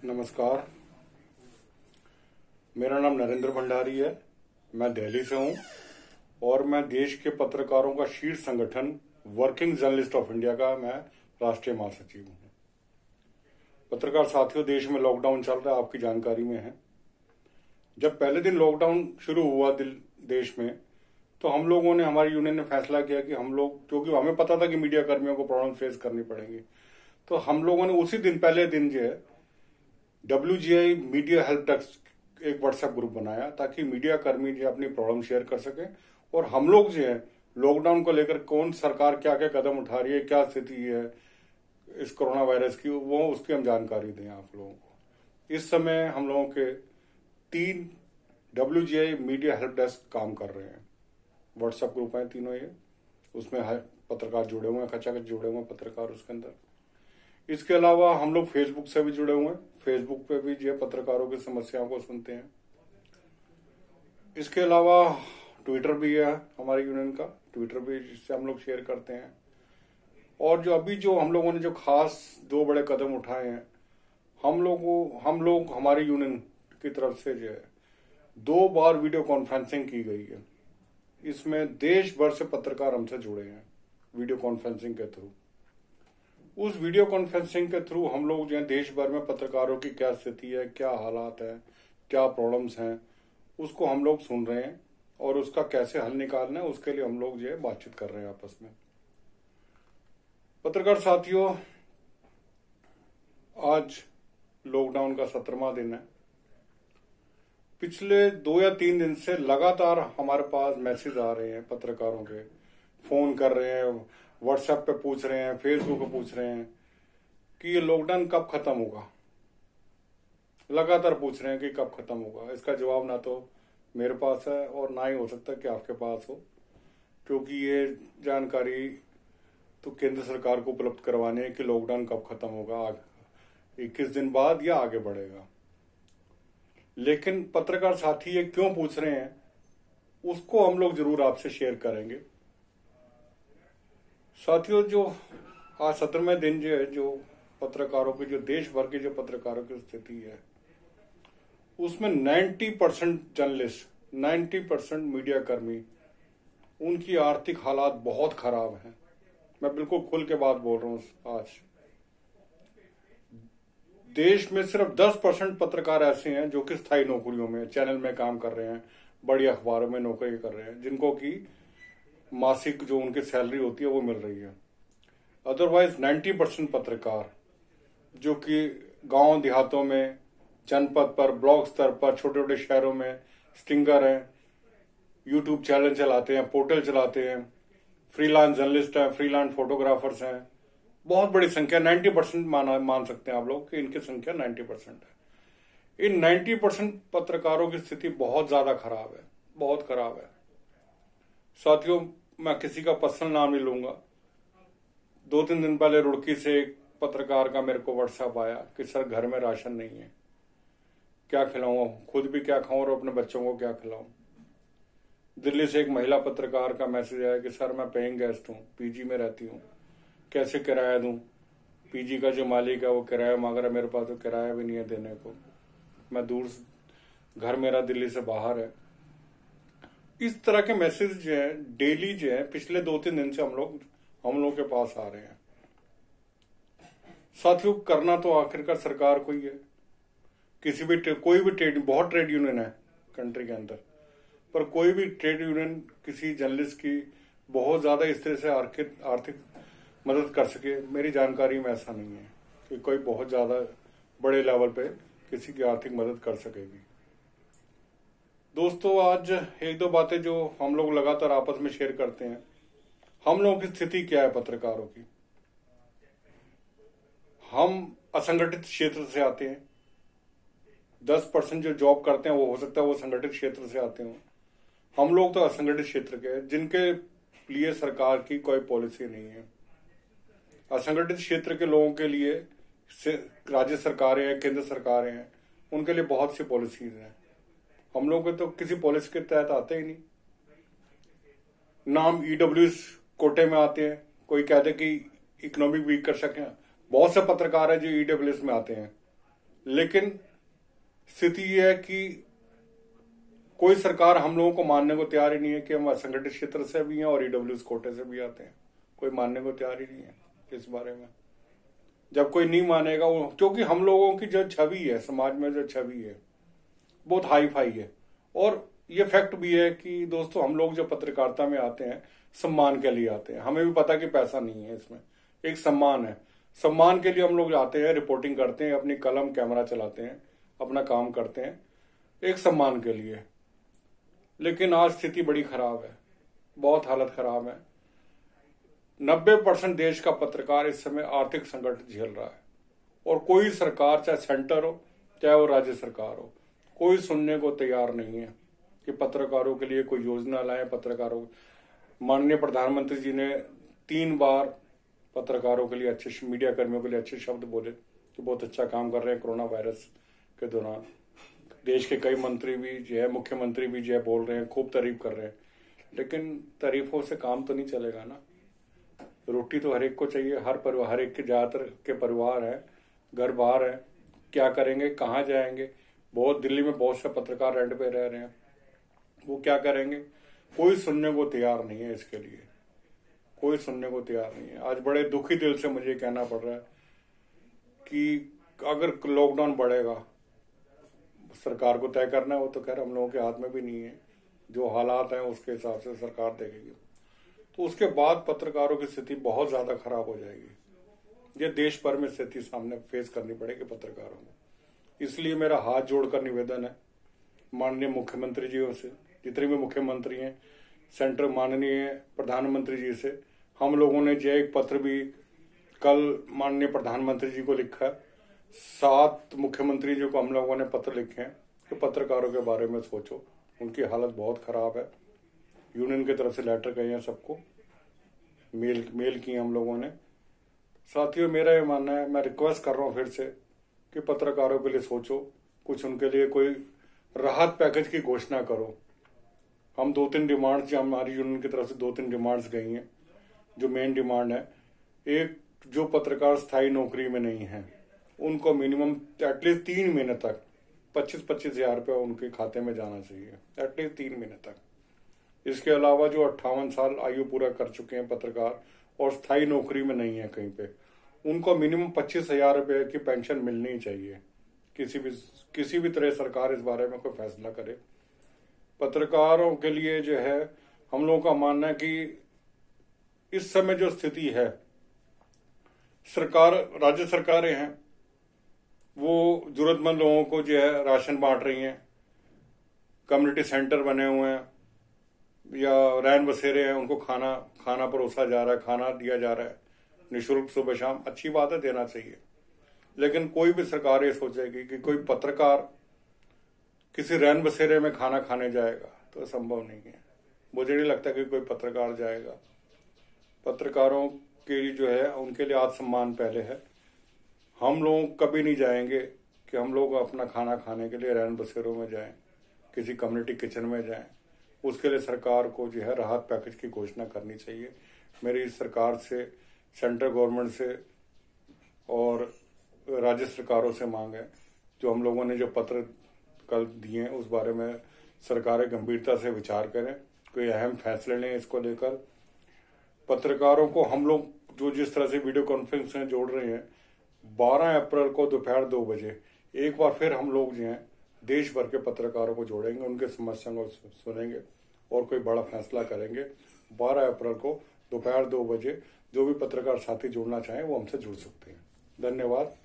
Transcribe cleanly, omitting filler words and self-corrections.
नमस्कार। मेरा नाम नरेंद्र भंडारी है। मैं दिल्ली से हूं और मैं देश के पत्रकारों का शीर्ष संगठन वर्किंग जर्नलिस्ट ऑफ इंडिया का मैं राष्ट्रीय महासचिव हूं। पत्रकार साथियों, देश में लॉकडाउन चल रहा है, आपकी जानकारी में है। जब पहले दिन लॉकडाउन शुरू हुआ देश में, तो हम लोगों ने, हमारी यूनियन ने फैसला किया कि हम लोग, क्योंकि हमें पता था कि मीडिया कर्मियों को प्रॉब्लम फेस करनी पड़ेगी, तो हम लोगों ने उसी दिन, पहले दिन जो है, WGI मीडिया हेल्प डेस्क एक व्हाट्सएप ग्रुप बनाया ताकि मीडिया कर्मी जो अपनी प्रॉब्लम शेयर कर सके और हम लोग जो है लॉकडाउन को लेकर कौन सरकार क्या क्या कदम उठा रही है, क्या स्थिति है इस कोरोना वायरस की, वो उसकी हम जानकारी दें आप लोगों को। इस समय हम लोगों के 3 WGI मीडिया हेल्प डेस्क काम कर रहे हैं। व्हाट्सएप ग्रुप है तीनों, ये उसमें पत्रकार जुड़े हुए हैं, खचाखच जुड़े हुए हैं पत्रकार उसके अंदर। इसके अलावा हम लोग फेसबुक से भी जुड़े हुए हैं। फेसबुक पे भी जो पत्रकारों की समस्याओं को सुनते हैं। इसके अलावा ट्विटर भी है हमारी यूनियन का, ट्विटर भी जिससे हम लोग शेयर करते हैं। और जो अभी जो हम लोगों ने जो खास 2 बड़े कदम उठाए हैं, हम लोग हमारी यूनियन की तरफ से जो है 2 बार वीडियो कॉन्फ्रेंसिंग की गई है। इसमें देश भर से पत्रकार हमसे जुड़े हैं वीडियो कॉन्फ्रेंसिंग के थ्रू। उस वीडियो कॉन्फ्रेंसिंग के थ्रू हम लोग जो है देश भर में पत्रकारों की क्या स्थिति है, क्या हालात है, क्या प्रॉब्लम्स हैं, उसको हम लोग सुन रहे हैं और उसका कैसे हल निकालना है उसके लिए हम लोग जो है बातचीत कर रहे हैं आपस में। पत्रकार साथियों, आज लॉकडाउन का 17वां दिन है। पिछले 2 या 3 दिन से लगातार हमारे पास मैसेज आ रहे हैं पत्रकारों के, फोन कर रहे हैं, व्हाट्सएप पे पूछ रहे हैं, फेसबुक पे पूछ रहे हैं कि ये लॉकडाउन कब खत्म होगा। लगातार पूछ रहे हैं कि कब खत्म होगा। इसका जवाब ना तो मेरे पास है और ना ही हो सकता कि आपके पास हो, क्योंकि ये जानकारी तो केंद्र सरकार को उपलब्ध करवानी है कि लॉकडाउन कब खत्म होगा, 21 दिन बाद या आगे बढ़ेगा। लेकिन पत्रकार साथी ये क्यों पूछ रहे हैं, उसको हम लोग जरूर आपसे शेयर करेंगे। साथियों, जो आज 17वें दिन जो है, जो पत्रकारों की, जो देश भर के जो पत्रकारों की स्थिति है, उसमें 90% जर्नलिस्ट, 90% मीडिया कर्मी, उनकी आर्थिक हालात बहुत खराब हैं। मैं बिल्कुल खुल के बात बोल रहा हूं। आज देश में सिर्फ 10% पत्रकार ऐसे हैं जो कि स्थायी नौकरियों में, चैनल में काम कर रहे हैं, बड़ी अखबारों में नौकरी कर रहे हैं, जिनको की मासिक जो उनकी सैलरी होती है वो मिल रही है। अदरवाइज 90% पत्रकार जो कि गांव देहातों में, जनपद पर, ब्लॉक स्तर पर, छोटे छोटे शहरों में स्टिंगर हैं, यूट्यूब चैनल चलाते हैं, पोर्टल चलाते हैं, फ्रीलांस जर्नलिस्ट हैं, फ्रीलांस फोटोग्राफर्स हैं, बहुत बड़ी संख्या, 90% मान सकते हैं आप लोग कि इनकी संख्या 90% है। इन 90% पत्रकारों की स्थिति बहुत ज्यादा खराब है, बहुत खराब है। साथियों, मैं किसी का पर्सनल नाम नहीं लूंगा। 2-3 दिन पहले रुड़की से एक पत्रकार का मेरे को व्हाट्सएप आया कि सर घर में राशन नहीं है, क्या खिलाऊं, खुद भी क्या खाऊं और अपने बच्चों को क्या खिलाऊं। दिल्ली से एक महिला पत्रकार का मैसेज आया कि सर मैं पेइंग गेस्ट हूं, पीजी में रहती हूं, कैसे किराया दूं। पीजी का जो मालिक है वो किराया मांग रहा है, मेरे पास तो किराया भी नहीं है देने को, मैं दूर, घर मेरा दिल्ली से बाहर है। इस तरह के मैसेज जो है डेली जो है पिछले 2-3 दिन से हम लोग के पास आ रहे हैं। साथियों, करना तो आखिरकार सरकार को ही है। कोई भी ट्रेड, बहुत ट्रेड यूनियन है कंट्री के अंदर, पर कोई भी ट्रेड यूनियन किसी जर्नलिस्ट की बहुत ज्यादा इस तरह से आर्थिक मदद कर सके, मेरी जानकारी में ऐसा नहीं है कि कोई बहुत ज्यादा बड़े लेवल पे किसी की आर्थिक मदद कर सकेगी। दोस्तों, आज 1-2 बातें जो हम लोग लगातार आपस में शेयर करते हैं। हम लोगों की स्थिति क्या है पत्रकारों की? हम असंगठित क्षेत्र से आते हैं। 10% जो जॉब करते हैं वो हो सकता है वो संगठित क्षेत्र से आते हो। हम लोग तो असंगठित क्षेत्र के हैं, जिनके लिए सरकार की कोई पॉलिसी नहीं है। असंगठित क्षेत्र के लोगों के लिए राज्य सरकारें हैं, केंद्र सरकारें हैं, उनके लिए बहुत सी पॉलिसीज हैं। हम लोग तो किसी पॉलिसी के तहत आते ही नहीं। नाम EWS कोटे में आते हैं, कोई कहते कि इकोनॉमिक वीक कर सकें। बहुत से पत्रकार हैं जो EWS में आते हैं, लेकिन स्थिति ये है कि कोई सरकार हम लोगों को मानने को तैयार ही नहीं है कि हम असंगठित क्षेत्र से भी हैं और ईडब्ल्यूएस कोटे से भी आते हैं। कोई मानने को तैयार ही नहीं है इस बारे में। जब कोई नहीं मानेगा, क्योंकि हम लोगों की जो छवि है समाज में, जो छवि है बहुत हाई फाई है। और ये फैक्ट भी है कि दोस्तों, हम लोग जो पत्रकारिता में आते हैं सम्मान के लिए आते हैं। हमें भी पता कि पैसा नहीं है इसमें, एक सम्मान है। सम्मान के लिए हम लोग आते हैं, रिपोर्टिंग करते हैं, अपनी कलम कैमरा चलाते हैं, अपना काम करते हैं एक सम्मान के लिए। लेकिन आज स्थिति बड़ी खराब है, बहुत हालत खराब है। 90% देश का पत्रकार इस समय आर्थिक संकट झेल रहा है और कोई सरकार, चाहे सेंटर हो चाहे वो राज्य सरकार हो, कोई सुनने को तैयार नहीं है कि पत्रकारों के लिए कोई योजना लाए। पत्रकारों, माननीय प्रधानमंत्री जी ने 3 बार पत्रकारों के लिए अच्छे, मीडिया कर्मियों के लिए अच्छे शब्द बोले कि बहुत अच्छा काम कर रहे हैं कोरोना वायरस के दौरान। देश के कई मंत्री भी जो है, मुख्यमंत्री भी जो है बोल रहे हैं, खूब तारीफ कर रहे हैं। लेकिन तारीफों से काम तो नहीं चलेगा ना। रोटी तो हर एक को चाहिए, हर एक के ज्यादातर के परिवार है, घर बाहर है, क्या करेंगे, कहाँ जाएंगे। बहुत दिल्ली में बहुत से पत्रकार रेंट पे रह रहे हैं, वो क्या करेंगे। कोई सुनने को तैयार नहीं है, इसके लिए कोई सुनने को तैयार नहीं है। आज बड़े दुखी दिल से मुझे कहना पड़ रहा है कि अगर लॉकडाउन बढ़ेगा, सरकार को तय करना है, वो तो खैर हम लोगों के हाथ में भी नहीं है। जो हालात हैं उसके हिसाब से सरकार देखेगी, तो उसके बाद पत्रकारों की स्थिति बहुत ज्यादा खराब हो जाएगी। ये देश भर में स्थिति सामने फेस करनी पड़ेगी पत्रकारों को। इसलिए मेरा हाथ जोड़कर निवेदन है माननीय मुख्यमंत्री जी से, जितने भी मुख्यमंत्री हैं, सेंटर माननीय प्रधानमंत्री जी से। हम लोगों ने जो एक पत्र भी कल माननीय प्रधानमंत्री जी को लिखा है, 7 मुख्यमंत्री जी को हम लोगों ने पत्र लिखे हैं कि पत्रकारों के बारे में सोचो, उनकी हालत बहुत खराब है। यूनियन की तरफ से लेटर गए हैं, सबको मेल किए हम लोगों ने। साथियों, मेरा ये मानना है, मैं रिक्वेस्ट कर रहा हूँ फिर से कि पत्रकारों के लिए सोचो, कुछ उनके लिए कोई राहत पैकेज की घोषणा करो। हम 2-3 डिमांड्स, जो हमारी यूनियन की तरफ से 2-3 डिमांड्स गई हैं, जो मेन डिमांड है, एक, जो पत्रकार स्थायी नौकरी में नहीं है उनको मिनिमम एटलीस्ट 3 महीने तक 25-25 हजार रुपया उनके खाते में जाना चाहिए, एटलीस्ट 3 महीने तक। इसके अलावा जो 58 साल आयु पूरा कर चुके हैं पत्रकार और स्थायी नौकरी में नहीं है कहीं पे, उनको मिनिमम 25 हजार रुपये की पेंशन मिलनी चाहिए। किसी भी तरह सरकार इस बारे में कोई फैसला करे। पत्रकारों के लिए जो है, हम लोगों का मानना है कि इस समय जो स्थिति है, सरकार, राज्य सरकारें हैं, वो जरूरतमंद लोगों को जो है राशन बांट रही हैं, कम्युनिटी सेंटर बने हुए हैं या रैन बसेरे हैं, उनको खाना परोसा जा रहा है, खाना दिया जा रहा है निःशुल्क सुबह शाम। अच्छी बात है, देना चाहिए। लेकिन कोई भी सरकार ये सोचेगी कि कोई पत्रकार किसी रैन बसेरे में खाना खाने जाएगा, तो संभव नहीं है। मुझे नहीं लगता कि कोई पत्रकार जाएगा। पत्रकारों के लिए जो है, उनके लिए आत्मसम्मान पहले है। हम लोग कभी नहीं जाएंगे कि हम लोग अपना खाना खाने के लिए रैन बसेरों में जाएं, किसी कम्युनिटी किचन में जाएं। उसके लिए सरकार को जो है राहत पैकेज की घोषणा करनी चाहिए। मेरी सरकार से, सेंट्रल गवर्नमेंट से और राज्य सरकारों से मांग है, जो हम लोगों ने जो पत्र कल दिए हैं उस बारे में सरकारें गंभीरता से विचार करें, कोई अहम फैसले लें इसको लेकर। पत्रकारों को हम लोग जो जिस तरह से वीडियो कॉन्फ्रेंस में जोड़ रहे हैं, 12 अप्रैल को दोपहर 2 बजे एक बार फिर हम लोग जो हैं देश भर के पत्रकारों को जोड़ेंगे, उनके समस्याओं को सुनेंगे और कोई बड़ा फैसला करेंगे। 12 अप्रैल को दोपहर 2 बजे जो भी पत्रकार साथी जुड़ना चाहें वो हमसे जुड़ सकते हैं। धन्यवाद।